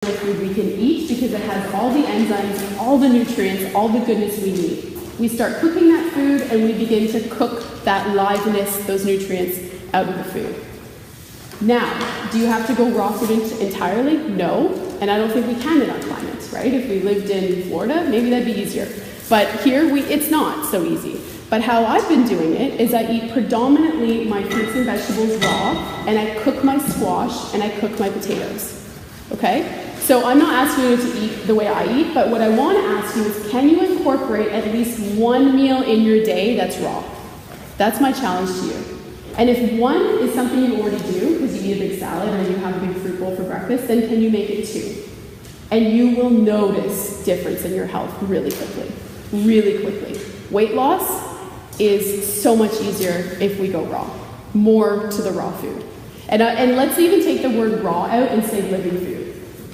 food we can eat because it has all the enzymes, all the nutrients, all the goodness we need. We start cooking that food and we begin to cook that liveness, those nutrients out of the food. Now, do you have to go raw food entirely? No, and I don't think we can in our climates, right? If we lived in Florida, maybe that'd be easier. But here, it's not so easy. But how I've been doing it is I eat predominantly my fruits and vegetables raw, and I cook my squash, and I cook my potatoes, okay? So I'm not asking you to eat the way I eat, but what I want to ask you is, can you incorporate at least one meal in your day that's raw? That's my challenge to you. And if one is something you already do, because you eat a big salad or you have a big fruit bowl for breakfast, then can you make it two? And you will notice difference in your health really quickly, really quickly. Weight loss is so much easier if we go raw, more to the raw food. And let's even take the word raw out and say living food.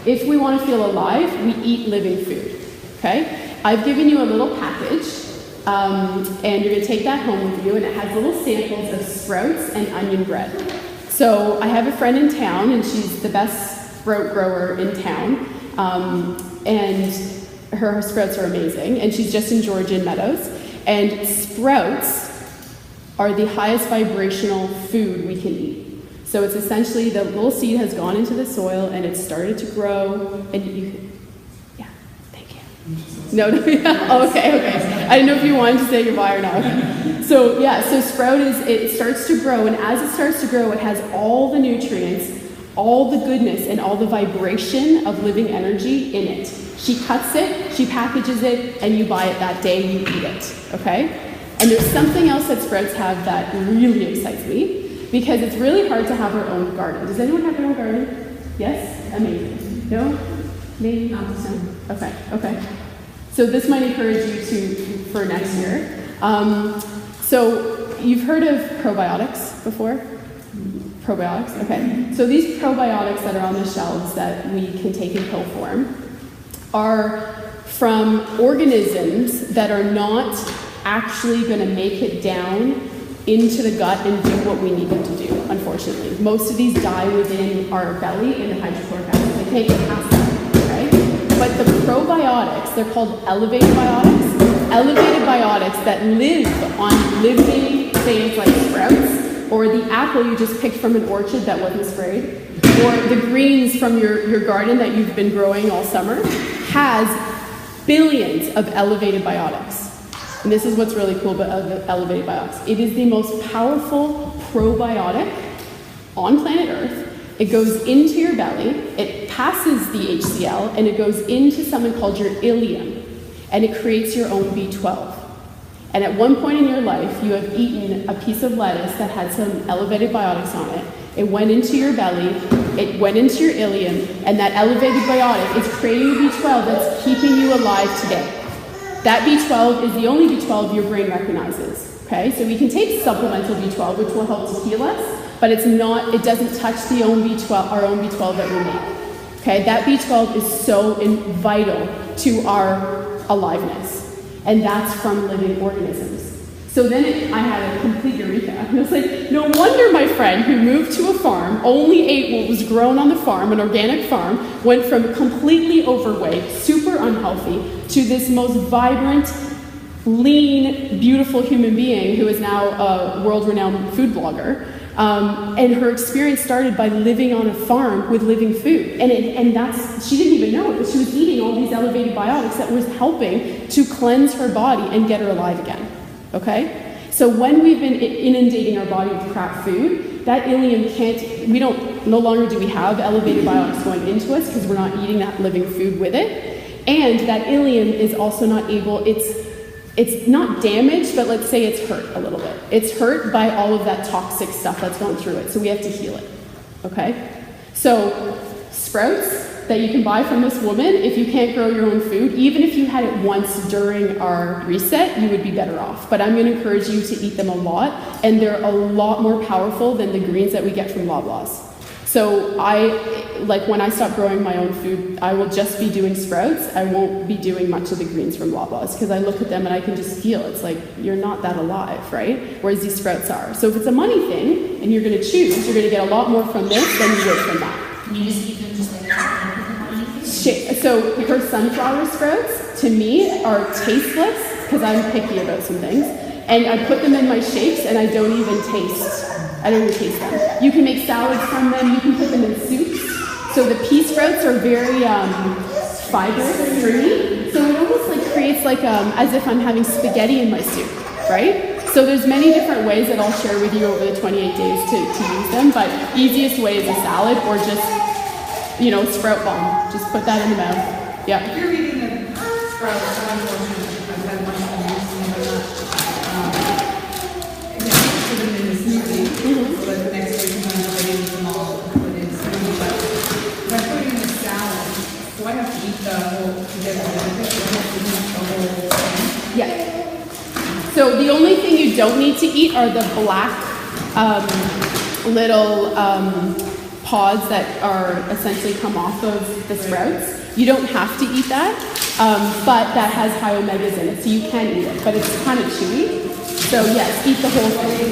If we want to feel alive, we eat living food, okay? I've given you a little package, and you're going to take that home with you, and it has little samples of sprouts and onion bread. So I have a friend in town, and she's the best sprout grower in town, and her sprouts are amazing, and she's just in Georgian Meadows. And sprouts are the highest vibrational food we can eat. So it's essentially the little seed has gone into the soil and it's started to grow, and yeah, thank you. No, yeah, oh, okay. I didn't know if you wanted to say goodbye or not. Okay. So yeah, so sprout it starts to grow, and as it starts to grow, it has all the nutrients, all the goodness, and all the vibration of living energy in it. She cuts it, she packages it, and you buy it that day, you eat it, okay? And there's something else that sprouts have that really excites me, because it's really hard to have our own garden. Does anyone have their own garden? Yes? Amazing. No? Maybe not the same. Okay. So this might encourage you for next year. So you've heard of probiotics before? Probiotics, okay. So these probiotics that are on the shelves that we can take in pill form are from organisms that are not actually going to make it down into the gut and do what we need them to do, unfortunately. Most of these die within our belly in the hydrochloric acid. They can't get past that, okay? But the probiotics, they're called elevated biotics. Elevated biotics that live on living things like sprouts, or the apple you just picked from an orchard that wasn't sprayed, or the greens from your garden that you've been growing all summer, has billions of elevated biotics. And this is what's really cool about elevated biotics. It is the most powerful probiotic on planet Earth. It goes into your belly, it passes the HCl, and it goes into something called your ileum, and it creates your own B12. And at one point in your life, you have eaten a piece of lettuce that had some elevated biotics on it. It went into your belly, it went into your ileum, and that elevated biotic is creating the B12 that's keeping you alive today. That B12 is the only B12 your brain recognizes, okay? So we can take supplemental B12, which will help to heal us, but it doesn't touch our own B12 that we make, okay? That B12 is so vital to our aliveness, and that's from living organisms. So then I had a complete eureka. And I was like, no wonder my friend who moved to a farm, only ate what was grown on the farm, an organic farm, went from completely overweight, super unhealthy, to this most vibrant, lean, beautiful human being who is now a world-renowned food blogger. And her experience started by living on a farm with living food. And she didn't even know it, but she was eating all these elevated biotics that was helping to cleanse her body and get her alive again. Okay? So when we've been inundating our body with crap food, that ileum no longer do we have elevated biotics going into us because we're not eating that living food with it. And that ileum is also not able, it's not damaged, but let's say it's hurt a little bit. It's hurt by all of that toxic stuff that's gone through it, so we have to heal it, okay? So sprouts that you can buy from this woman, if you can't grow your own food, even if you had it once during our reset, you would be better off. But I'm gonna encourage you to eat them a lot, and they're a lot more powerful than the greens that we get from Loblaws. So when I stop growing my own food, I will just be doing sprouts. I won't be doing much of the greens from Loblaws because I look at them and I can just feel it's like you're not that alive, right? Whereas these sprouts are. So if it's a money thing and you're going to choose, you're going to get a lot more from this than you would from that. Can you just eat them just like that? So her sunflower sprouts, to me, are tasteless, because I'm picky about some things. And I put them in my shakes, and I don't even taste them. You can make salads from them. You can put them in soups. So the pea sprouts are very fibrous, stringy. So it almost like creates like as if I'm having spaghetti in my soup, right? So there's many different ways that I'll share with you over the 28 days to use them. But easiest way is a salad or just, sprout bomb. Just put that in the mouth. Yeah. If you're eating the sprouts, unfortunately, I've had one of them put them in a smoothie, so that the next week when I'm ready to eat them all, put it in a smoothie. But if I put it in a salad, do I have to eat the whole together? Do I have to eat the whole thing? Yeah. So the only thing you don't need to eat are the black little pods that are essentially come off of the sprouts. You don't have to eat that, but that has high omegas in it, so you can eat it, but it's kind of chewy. So yes, eat the whole thing.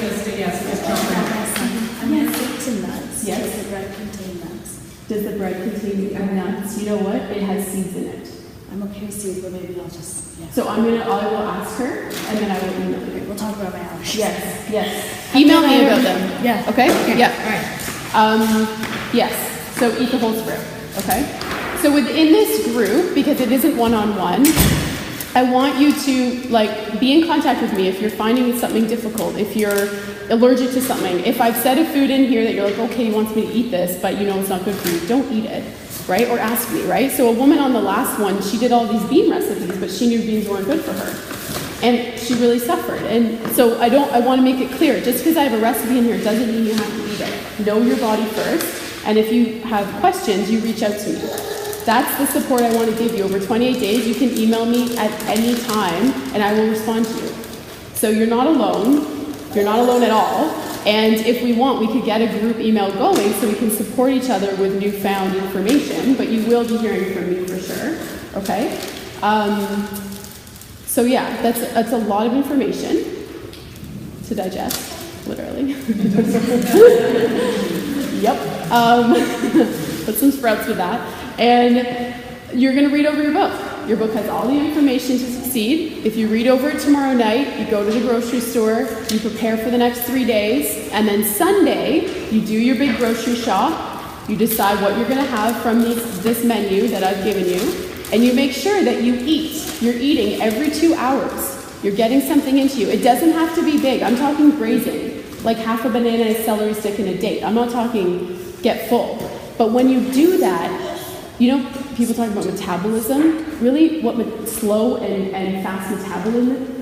I'm going to stick to nuts. Yes. Does the bread contain nuts? Does the bread contain nuts? You know what? It has seeds in it. I'm okay with seeds, but maybe I'll just, yeah. So I will ask her, and then I will email you. We'll talk about my allergies. Yes. Email me about them. Yeah. Okay? Yeah. All right. Yes. So eat the whole sprout. Okay? So within this group, because it isn't one-on-one, I want you to be in contact with me if you're finding something difficult, if you're allergic to something. If I've said a food in here that you're like, okay, he wants me to eat this, but it's not good for you, don't eat it, right? Or ask me, right? So a woman on the last one, she did all these bean recipes, but she knew beans weren't good for her. And she really suffered. And so I want to make it clear, just because I have a recipe in here doesn't mean you have to eat it. Know your body first, and if you have questions, you reach out to me. That's the support I want to give you. Over 28 days, you can email me at any time, and I will respond to you. So you're not alone. You're not alone at all. And if we want, we could get a group email going so we can support each other with newfound information, but you will be hearing from me for sure, okay? So yeah, that's a lot of information to digest, literally. Yep. Put some sprouts with that. And you're going to read over your book. Your book has all the information to succeed. If you read over it tomorrow night, you go to the grocery store, you prepare for the next 3 days, and then Sunday, you do your big grocery shop, you decide what you're going to have from this menu that I've given you, and you make sure that you eat. You're eating every 2 hours. You're getting something into you. It doesn't have to be big. I'm talking grazing, like half a banana, a celery stick, and a date. I'm not talking get full. But when you do that, people talk about metabolism. Really, what slow and fast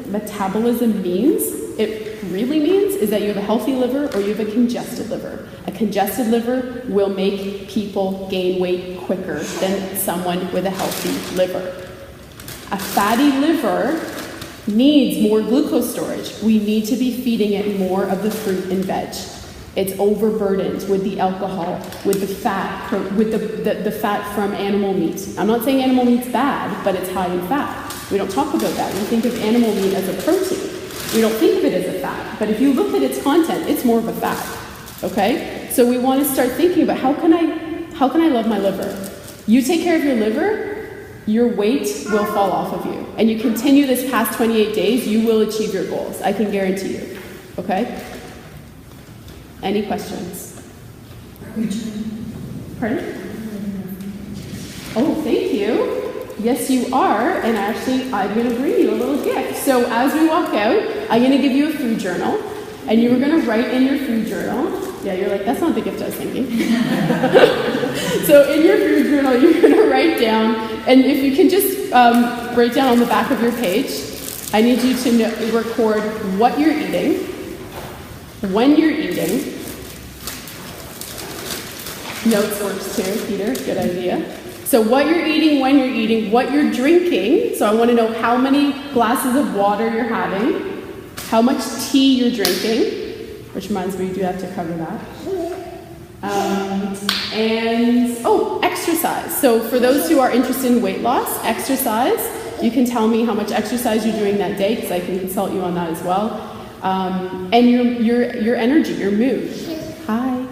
metabolism means, it really means is that you have a healthy liver or you have a congested liver. A congested liver will make people gain weight quicker than someone with a healthy liver. A fatty liver needs more glucose storage. We need to be feeding it more of the fruit and veg. It's overburdened with the alcohol, with the fat, with the fat from animal meat. I'm not saying animal meat's bad, but it's high in fat. We don't talk about that. We think of animal meat as a protein. We don't think of it as a fat. But if you look at its content, it's more of a fat. Okay? So we want to start thinking about how can I love my liver? You take care of your liver, your weight will fall off of you. And you continue this past 28 days, you will achieve your goals. I can guarantee you. Okay? Any questions? Pardon? Oh, thank you. Yes, you are. And actually, I'm going to bring you a little gift. So as we walk out, I'm going to give you a food journal. And you're going to write in your food journal. Yeah, you're like, that's not the gift I was thinking. So in your food journal, you're going to write down. And if you can just write down on the back of your page, I need you to record what you're eating, when you're eating. Notes works too, Peter, good idea. So what you're eating, when you're eating, what you're drinking. So I want to know how many glasses of water you're having, how much tea you're drinking, which reminds me, you do have to cover that. Exercise. So for those who are interested in weight loss, exercise, you can tell me how much exercise you're doing that day, because I can consult you on that as well. And your energy, your mood. Hi,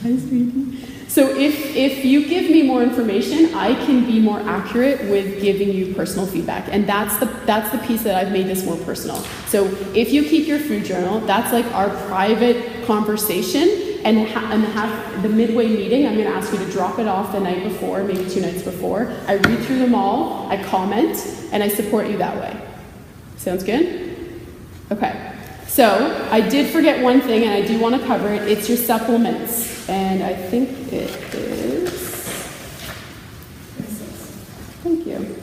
sweetie. So if you give me more information, I can be more accurate with giving you personal feedback. And that's the piece that I've made this more personal. So if you keep your food journal, that's like our private conversation. And have the midway meeting, I'm going to ask you to drop it off the night before, maybe 2 nights before. I read through them all, I comment, and I support you that way. Sounds good? Okay. So I did forget one thing, and I do want to cover it. It's your supplements. And I think it is... Thank you.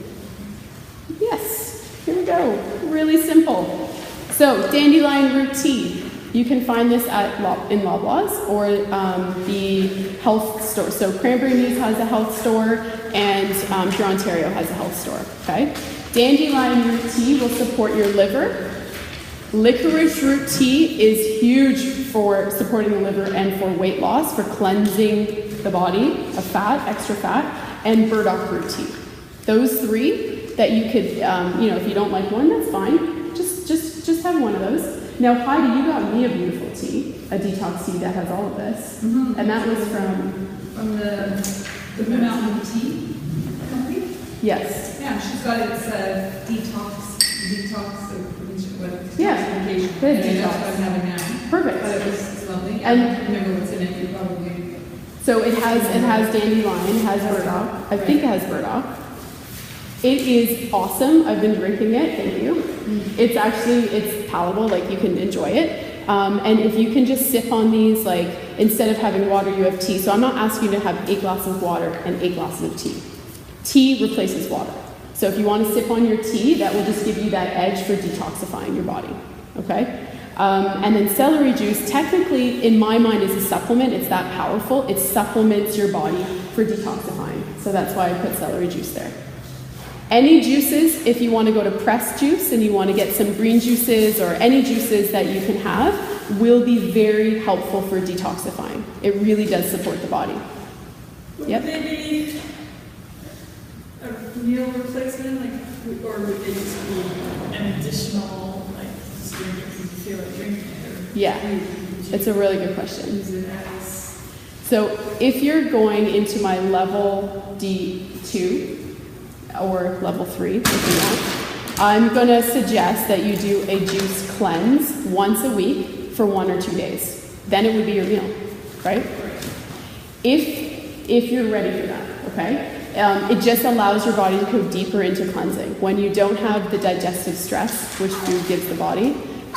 Yes, here we go. Really simple. So, Dandelion Root Tea. You can find this in Loblaws or the health store. So Cranberry Mews has a health store, and Pure Ontario has a health store. Okay. Dandelion root tea will support your liver. Licorice root tea is huge for supporting the liver and for weight loss, for cleansing the body of fat, extra fat, and burdock root tea. Those three that you could, if you don't like one, that's fine. Just have one of those. Now, Heidi, you got me a beautiful tea, a detox tea that has all of this. Mm-hmm. And that was from the Blue Mountain Tea Company? Yes. Yeah, she's got its detox, yeah, medication. Good And detox. that's what I'm having now. Perfect. But it's lovely. And I don't remember what's in it, you probably. So it has dandelion, it has burdock. I think it has burdock. It is awesome. I've been drinking it. Thank you. It's palatable. Like you can enjoy it. And if you can just sip on these, like instead of having water, you have tea. So I'm not asking you to have 8 glasses of water and 8 glasses of tea. Tea replaces water. So if you want to sip on your tea, that will just give you that edge for detoxifying your body. Okay. And then celery juice, technically, in my mind, is a supplement. It's that powerful. It supplements your body for detoxifying. So that's why I put celery juice there. Any juices, if you want to go to pressed juice and you want to get some green juices or any juices that you can have, will be very helpful for detoxifying. It really does support the body. Yep. Would they be a meal replacement, or would they just be an additional, just drink it because you feel like drinking it? Or Yeah, it's a really good question. use it as... So if you're going into my level D2, or level 3 if you want, I'm going to suggest that you do a juice cleanse once a week for 1 or 2 days. Then it would be your meal, right? If you're ready for that, okay? It just allows your body to go deeper into cleansing. When you don't have the digestive stress, which food gives the body,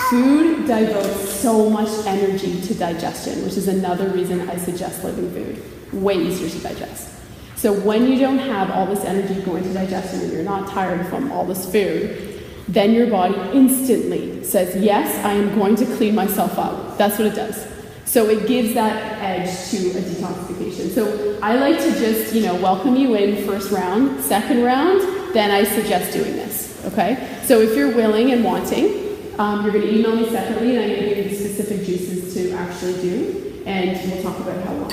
food devotes so much energy to digestion, which is another reason I suggest living food. Way easier to digest. So when you don't have all this energy going to digestion and you're not tired from all this food, then your body instantly says, yes, I am going to clean myself up. That's what it does. So it gives that edge to a detoxification. So I like to just, welcome you in first round. Second round, then I suggest doing this, okay? So if you're willing and wanting, you're going to email me separately and I'm going to give you the specific juices to actually do, and we'll talk about how long.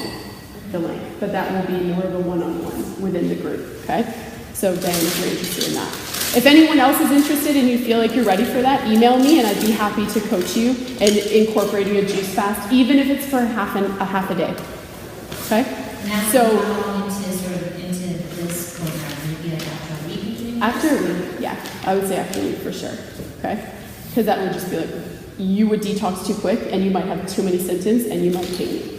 The length, but that will be more of a one-on-one within the group, okay? So Dan, if you're interested in that. If anyone else is interested and you feel like you're ready for that, email me and I'd be happy to coach you in incorporating a juice fast, even if it's for half a day, okay? Now, So, how long into this program? Maybe after a week of doing after a week, yeah, I would say after a week for sure, okay? Because that would just be like, you would detox too quick and you might have too many symptoms and you might hate me.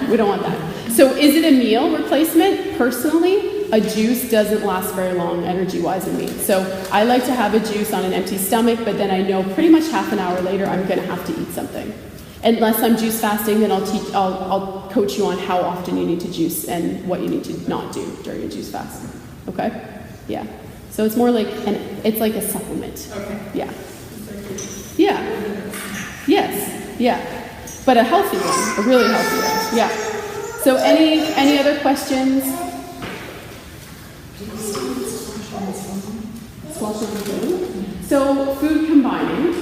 We don't want that. So is it a meal replacement? Personally, a juice doesn't last very long energy-wise in me. So I like to have a juice on an empty stomach, but then I know pretty much half an hour later I'm going to have to eat something. Unless I'm juice fasting, then I'll coach you on how often you need to juice and what you need to not do during a juice fast. Okay? Yeah. So it's more like it's like a supplement. Okay. Yeah. Yeah. Yes. Yeah. But a healthy one, a really healthy one. Yeah. So any other questions? So food combining,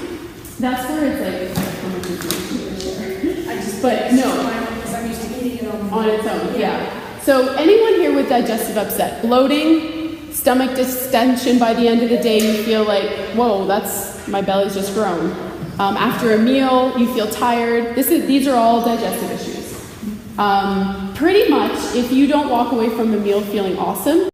that's where it's like how much information to share. But no, Because I'm used to eating it on its own, yeah. So anyone here with digestive upset, bloating, stomach distension by the end of the day, you feel like, whoa, my belly's just grown. After a meal, you feel tired. These are all digestive issues. Pretty much, if you don't walk away from the meal feeling awesome,